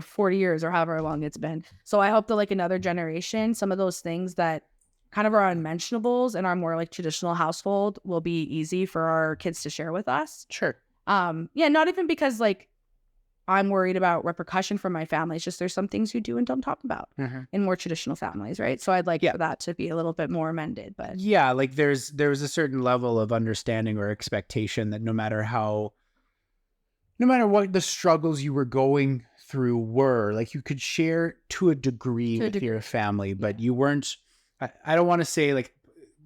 [SPEAKER 2] 40 years or however long it's been. So I hope that like another generation, some of those things that kind of are unmentionables in our more like traditional household will be easy for our kids to share with us.
[SPEAKER 1] Sure.
[SPEAKER 2] Yeah, not even because like I'm worried about repercussion from my family. It's just there's some things you do and don't talk about in more traditional families, right? So I'd like for that to be a little bit more amended. But
[SPEAKER 1] yeah, like there's a certain level of understanding or expectation that no matter what the struggles you were going through were, like you could share to a degree with your family, but you weren't. I don't want to say like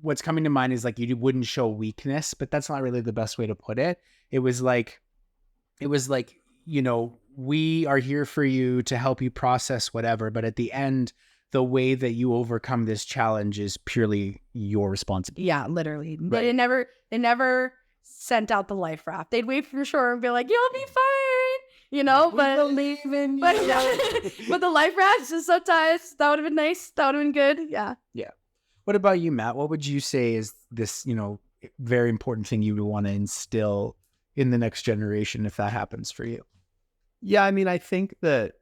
[SPEAKER 1] what's coming to mind is like you wouldn't show weakness, but that's not really the best way to put it. It was like, we are here for you to help you process whatever. But at the end, the way that you overcome this challenge is purely your responsibility.
[SPEAKER 2] Yeah, literally.
[SPEAKER 1] Right.
[SPEAKER 2] They never sent out the life raft. They'd wait for shore and be like, "You'll be fine," But
[SPEAKER 1] believe in
[SPEAKER 2] but the life raft just sometimes that would have been nice. That would have been good. Yeah.
[SPEAKER 1] Yeah. What about you, Matt? What would you say is this, very important thing you would want to instill in the next generation if that happens for you?
[SPEAKER 3] Yeah, I mean, I think that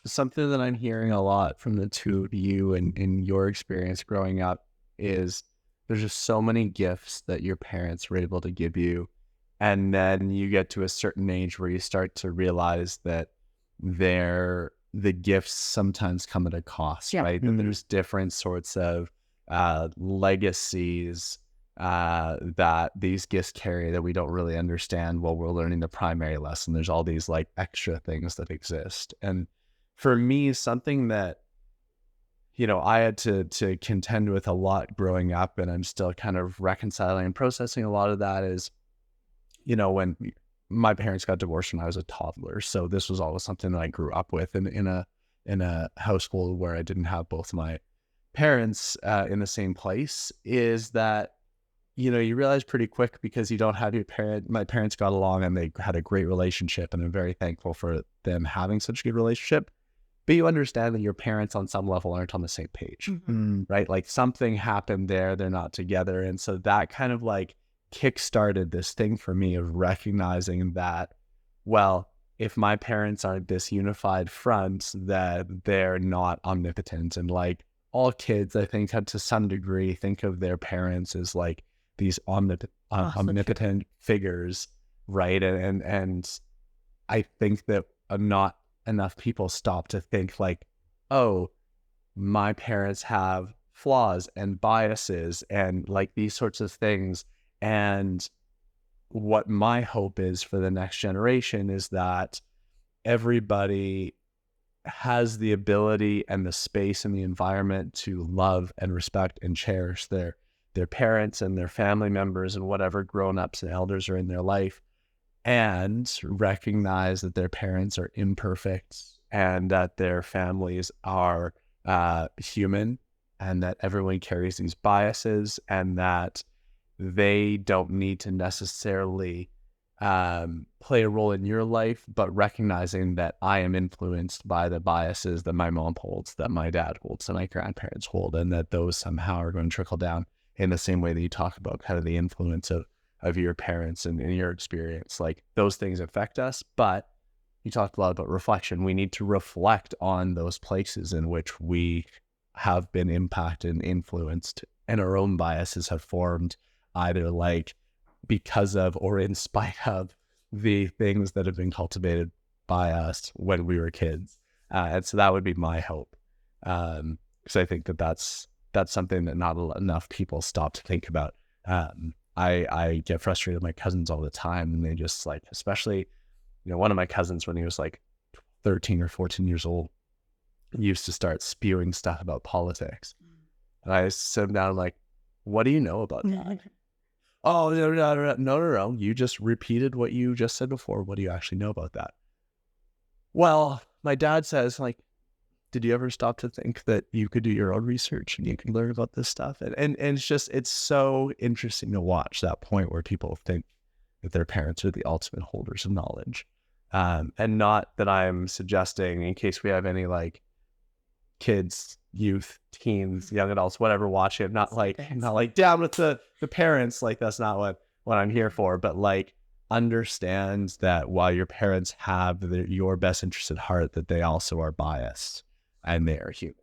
[SPEAKER 3] something that I'm hearing a lot from the two of you and in your experience growing up is there's just so many gifts that your parents were able to give you. And then you get to a certain age where you start to realize that the gifts sometimes come at a cost, right? And there's different sorts of legacies that these gifts carry that we don't really understand while we're learning the primary lesson. There's all these like extra things that exist. And for me, something that, I had to contend with a lot growing up, and I'm still kind of reconciling and processing a lot of that is, when my parents got divorced when I was a toddler. So this was always something that I grew up with in a household where I didn't have both my parents in the same place, is that you realize pretty quick, because you don't have my parents got along and they had a great relationship, and I'm very thankful for them having such a good relationship. But you understand that your parents on some level aren't on the same page, right? Like something happened there, they're not together. And so that kind of like kickstarted this thing for me of recognizing that, well, if my parents aren't this unified front, that they're not omnipotent. And like all kids, I think, had to some degree think of their parents as like these omnipotent figures, right? And I think that not enough people stop to think like, oh, my parents have flaws and biases and like these sorts of things. And what my hope is for the next generation is that everybody has the ability and the space and the environment to love and respect and cherish their parents and their family members and whatever grown-ups and elders are in their life, and recognize that their parents are imperfect and that their families are human, and that everyone carries these biases, and that they don't need to necessarily play a role in your life, but recognizing that I am influenced by the biases that my mom holds, that my dad holds, that my grandparents hold, and that those somehow are going to trickle down in the same way that you talk about kind of the influence of your parents and in your experience. Like those things affect us, but you talked a lot about reflection. We need to reflect on those places in which we have been impacted and influenced, and our own biases have formed either like because of or in spite of the things that have been cultivated by us when we were kids. And so that would be my hope. Because I think that that's something that not enough people stop to think about. I get frustrated with my cousins all the time, and they just like, especially, one of my cousins when he was like 13 or 14 years old, used to start spewing stuff about politics. And I sit him down like, what do you know about that? Oh, no. You just repeated what you just said before. What do you actually know about that? Well, my dad says, like, did you ever stop to think that you could do your own research and you could learn about this stuff? And it's so interesting to watch that point where people think that their parents are the ultimate holders of knowledge. And not that I'm suggesting, in case we have any like kids, youth, teens, young adults, whatever, watching it, not like down with the parents, like that's not what I'm here for. But like, understand that while your parents have your best interest at heart, that they also are biased and they are human.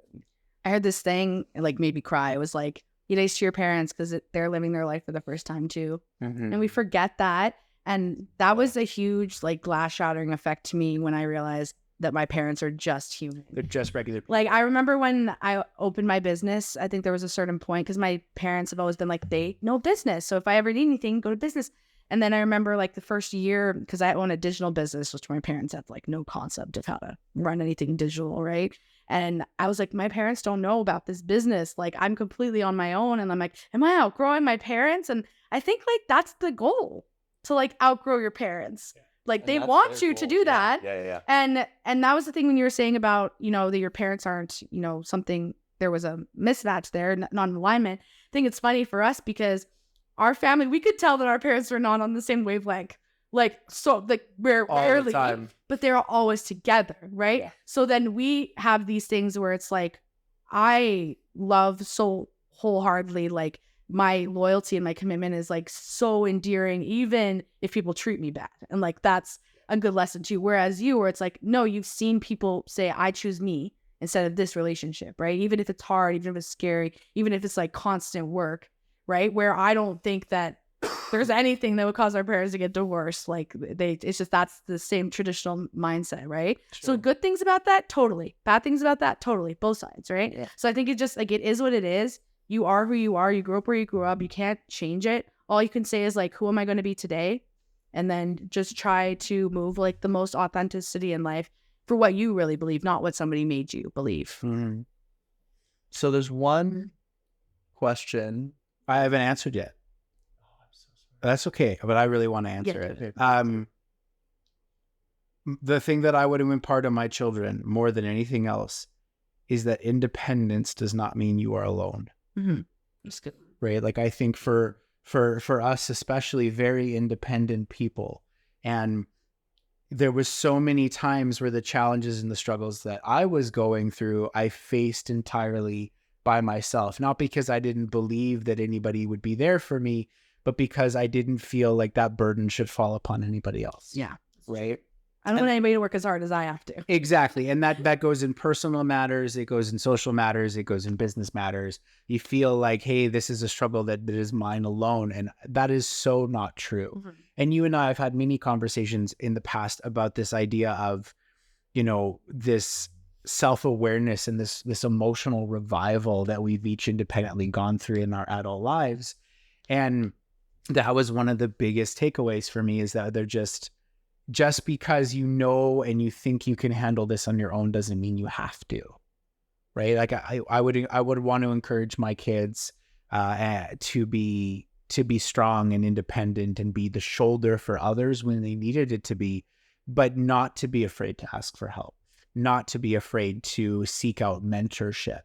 [SPEAKER 2] I heard this thing, it like made me cry. It was like, be nice to your parents because they're living their life for the first time too. And we forget that. And that was a huge like glass shattering effect to me when I realized that my parents are just human.
[SPEAKER 1] They're just regular people.
[SPEAKER 2] Like I remember when I opened my business, I think there was a certain point because my parents have always been like, they know business. So if I ever need anything, go to business. And then I remember like the first year, because I own a digital business, which my parents had like no concept of how to run anything digital, right? And I was like, my parents don't know about this business. Like I'm completely on my own. And I'm like, am I outgrowing my parents? And I think like that's the goal, to like outgrow your parents. Like they want you to do that.
[SPEAKER 3] Yeah.
[SPEAKER 2] And that was the thing when you were saying about, you know, that your parents aren't, you know, something, there was a mismatch there, non-alignment. I think it's funny for us because our family, we could tell that our parents are not on the same wavelength. Like, so like we're rarely, but they're always together, right? Yeah. So then we have these things where it's like, I love so wholeheartedly, like my loyalty and my commitment is like so endearing, even if people treat me bad. And like, that's a good lesson too. Whereas you, where it's like, no, you've seen people say, I choose me instead of this relationship, right? Even if it's hard, even if it's scary, even if it's like constant work, right? Where I don't think that there's anything that would cause our parents to get divorced. Like it's just, that's the same traditional mindset, right? Sure. So good things about that, totally. Bad things about that, totally. Both sides, right? Yeah. So I think it just like, it is what it is. You are who you are. You grew up where you grew up. You can't change it. All you can say is like, who am I going to be today? And then just try to move like the most authenticity in life for what you really believe, not what somebody made you believe.
[SPEAKER 3] Mm-hmm. So there's one question
[SPEAKER 1] I haven't answered yet. That's okay, but I really want to answer it. The thing that I would impart on my children more than anything else is that independence does not mean you are alone.
[SPEAKER 2] Mm-hmm. That's good.
[SPEAKER 1] Right? Like I think for us, especially very independent people, and there was so many times where the challenges and the struggles that I was going through, I faced entirely by myself, not because I didn't believe that anybody would be there for me, but because I didn't feel like that burden should fall upon anybody else.
[SPEAKER 2] Yeah.
[SPEAKER 1] Right.
[SPEAKER 2] I don't want anybody to work as hard as I have to.
[SPEAKER 1] Exactly. And that goes in personal matters. It goes in social matters. It goes in business matters. You feel like, hey, this is a struggle that is mine alone. And that is so not true. Mm-hmm. And you and I have had many conversations in the past about this idea of, you know, this self-awareness and this emotional revival that we've each independently gone through in our adult lives. And that was one of the biggest takeaways for me, is that they're just because you know and you think you can handle this on your own doesn't mean you have to, right? Like I would want to encourage my kids to be strong and independent and be the shoulder for others when they needed it to be, but not to be afraid to ask for help, not to be afraid to seek out mentorship,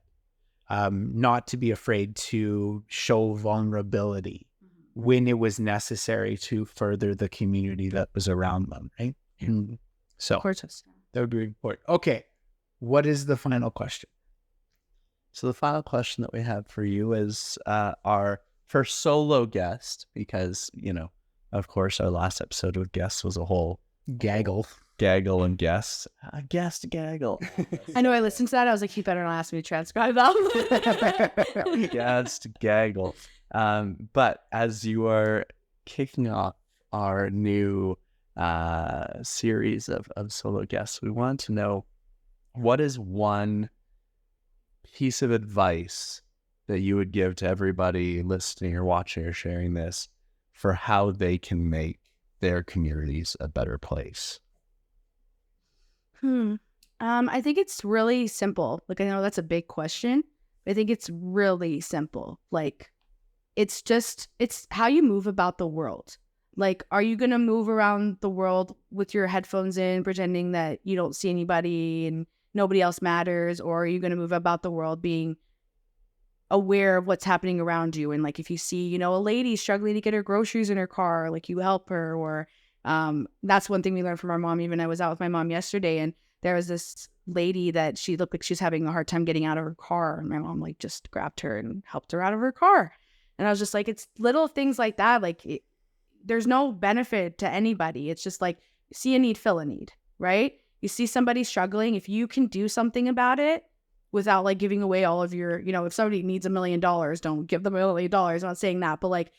[SPEAKER 1] not to be afraid to show vulnerability when it was necessary to further the community that was around them, right? Mm-hmm. So that would be important. Okay, what is the final question?
[SPEAKER 3] So the final question that we have for you is our first solo guest, because, you know, of course, our last episode with guests was a whole gaggle and guests. Guest gaggle.
[SPEAKER 2] I know I listened to that. I was like, you better not ask me to transcribe that.
[SPEAKER 3] Guest gaggle. But as you are kicking off our new series of solo guests, we want to know, what is one piece of advice that you would give to everybody listening or watching or sharing this for how they can make their communities a better place?
[SPEAKER 2] I think it's really simple. Like, I know that's a big question, but I think it's really simple. Like, it's how you move about the world. Like, are you going to move around the world with your headphones in, pretending that you don't see anybody and nobody else matters? Or are you going to move about the world being aware of what's happening around you? And like, if you see, you know, a lady struggling to get her groceries in her car, like you help her. Or that's one thing we learned from our mom. Even I was out with my mom yesterday, and there was this lady that she looked like she was having a hard time getting out of her car. And my mom like just grabbed her and helped her out of her car. And I was just like, it's little things like that. Like, there's no benefit to anybody. It's just like, see a need, fill a need, right? You see somebody struggling, if you can do something about it without like giving away all of your, if somebody needs $1 million, don't give them $1 million. I'm not saying that, but like,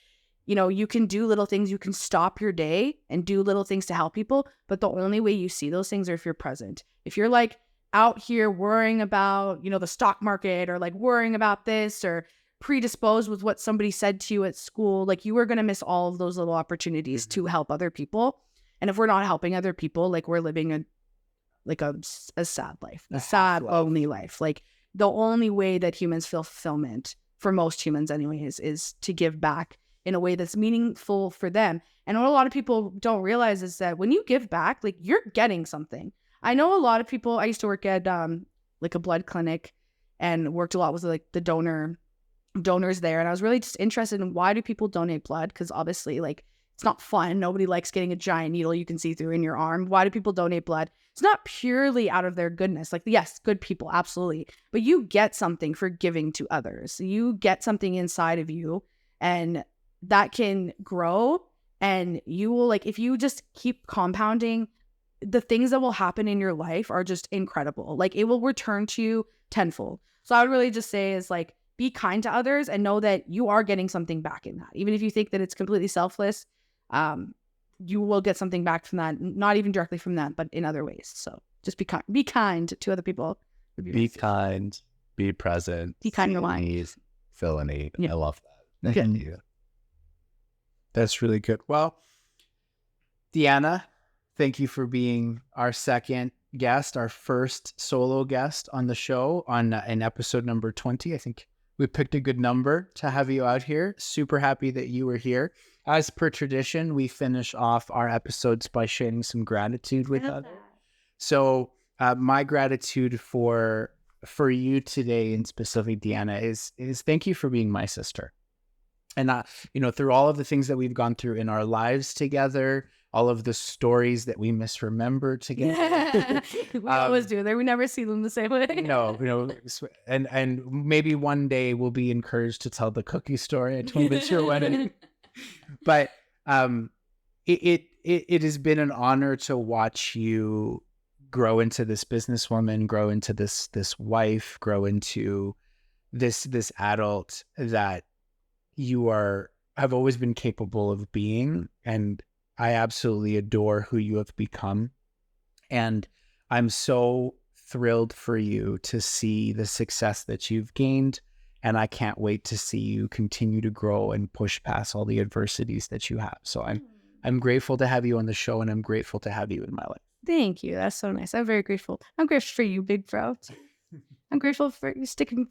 [SPEAKER 2] you can do little things. You can stop your day and do little things to help people. But the only way you see those things are if you're present. If you're like out here worrying about, the stock market, or like worrying about this, or predisposed with what somebody said to you at school, like you are going to miss all of those little opportunities to help other people. And if we're not helping other people, like we're living a sad life, a sad, lonely life. Like the only way that humans feel fulfillment, for most humans anyways, is to give back in a way that's meaningful for them. And what a lot of people don't realize is that when you give back, like you're getting something. I know a lot of people, I used to work at like a blood clinic and worked a lot with like the donors there. And I was really just interested in, why do people donate blood? Because obviously like it's not fun. Nobody likes getting a giant needle you can see through in your arm. Why do people donate blood? It's not purely out of their goodness. Like, yes, good people, absolutely. But you get something for giving to others. You get something inside of you, and that can grow. And you will, like, if you just keep compounding, the things that will happen in your life are just incredible. Like, it will return to you tenfold. So I would really just say is like, be kind to others and know that you are getting something back in that. Even if you think that it's completely selfless, you will get something back from that, not even directly from that, but in other ways. So just be kind. Be kind to other people.
[SPEAKER 3] Be kind. Be present.
[SPEAKER 2] Be kind in your mind.
[SPEAKER 3] Need, fill a need.
[SPEAKER 2] Yeah.
[SPEAKER 3] I love that. Thank you.
[SPEAKER 1] That's really good. Well, Deanna, thank you for being our second guest, our first solo guest on the show in episode number 20. I think we picked a good number to have you out here. Super happy that you were here. As per tradition, we finish off our episodes by sharing some gratitude with others. So my gratitude for you today, and specifically Deanna, is thank you for being my sister. And through all of the things that we've gone through in our lives together, all of the stories that we misremember together.
[SPEAKER 2] We always do. We never see them the same way.
[SPEAKER 1] No, and maybe one day we'll be encouraged to tell the cookie story I told at your wedding. But it has been an honor to watch you grow into this businesswoman, grow into this wife, grow into this adult that you have always been capable of being. And I absolutely adore who you have become. And I'm so thrilled for you to see the success that you've gained. And I can't wait to see you continue to grow and push past all the adversities that you have. So I'm grateful to have you on the show, and I'm grateful to have you in my life.
[SPEAKER 2] Thank you. That's so nice. I'm very grateful. I'm grateful for you, big bro. I'm grateful for you sticking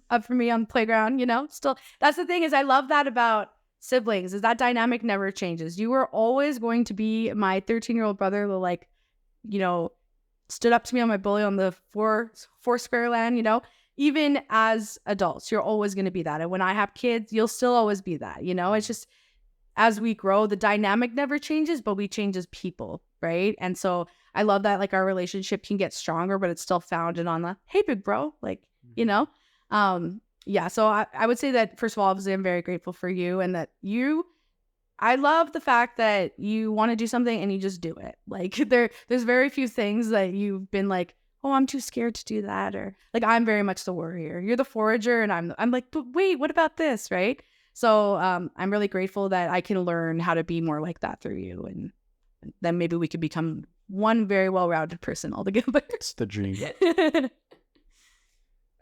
[SPEAKER 2] up for me on the playground, Still, that's the thing, is I love that about siblings, is that dynamic never changes. You are always going to be my 13-year-old brother who stood up to me on my bully on the four square land, Even as adults, you're always going to be that. And when I have kids, you'll still always be that, It's just, as we grow, the dynamic never changes, but we change as people, right? And so I love that, like, our relationship can get stronger, but it's still founded on the, hey, big bro, yeah. So I would say that, first of all, obviously, I'm very grateful for you, and that I love the fact that you want to do something and you just do it. Like, there's very few things that you've been like, oh, I'm too scared to do that. Or like, I'm very much the worrier. You're the forager, and I'm like, but wait, what about this? Right. So I'm really grateful that I can learn how to be more like that through you. And then maybe we could become one very well-rounded person altogether.
[SPEAKER 3] It's the dream.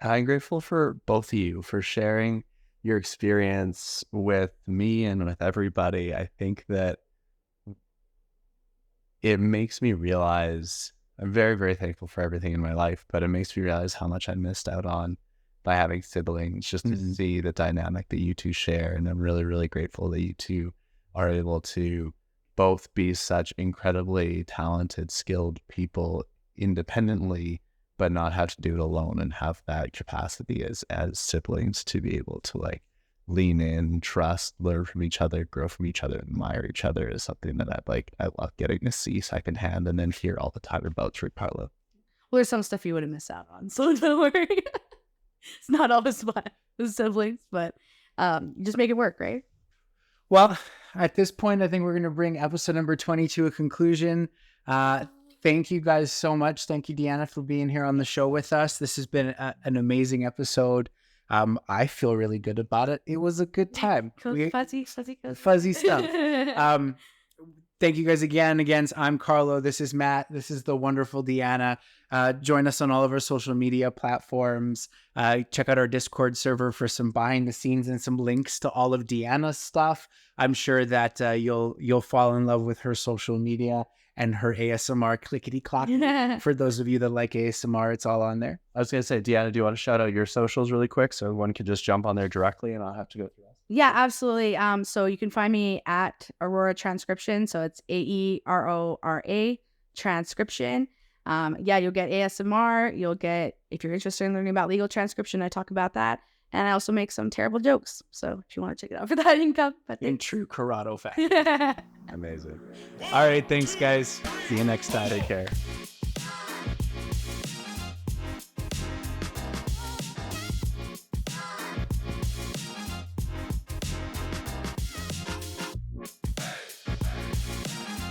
[SPEAKER 3] I'm grateful for both of you for sharing your experience with me and with everybody. I think that it makes me realize, I'm very, very thankful for everything in my life, but it makes me realize how much I missed out on by having siblings, just to see the dynamic that you two share. And I'm really, really grateful that you two are able to both be such incredibly talented, skilled people independently, but not have to do it alone, and have that capacity as siblings to be able to like lean in, trust, learn from each other, grow from each other, admire each other, is something that I love getting to see secondhand and then hear all the time about through Carlo.
[SPEAKER 2] Well, there's some stuff you would have missed out on, so don't worry. It's not always fun with siblings, but you just make it work, right?
[SPEAKER 1] Well, at this point, I think we're going to bring episode number 20 to a conclusion. Thank you guys so much. Thank you, Deanna, for being here on the show with us. This has been an amazing episode. I feel really good about it. It was a good time.
[SPEAKER 2] Fuzzy
[SPEAKER 1] stuff. Thank you guys again. I'm Carlo. This is Matt. This is the wonderful Deanna. Join us on all of our social media platforms. Check out our Discord server for some behind the scenes and some links to all of Deanna's stuff. I'm sure that you'll fall in love with her social media and her ASMR clickety clock. For those of you that like ASMR, it's all on there.
[SPEAKER 3] I was going to say, Deanna, do you want to shout out your socials really quick so one could just jump on there directly and I'll have to go through that?
[SPEAKER 2] Yeah, absolutely. So you can find me at Aurora Transcription. So it's AERORA Transcription. You'll get ASMR. You'll get, if you're interested in learning about legal transcription, I talk about that. And I also make some terrible jokes. So if you want to check it out for that income. But
[SPEAKER 1] in true Corrado fashion.
[SPEAKER 3] Amazing.
[SPEAKER 1] All right. Thanks, guys. See you next time.
[SPEAKER 3] Take care.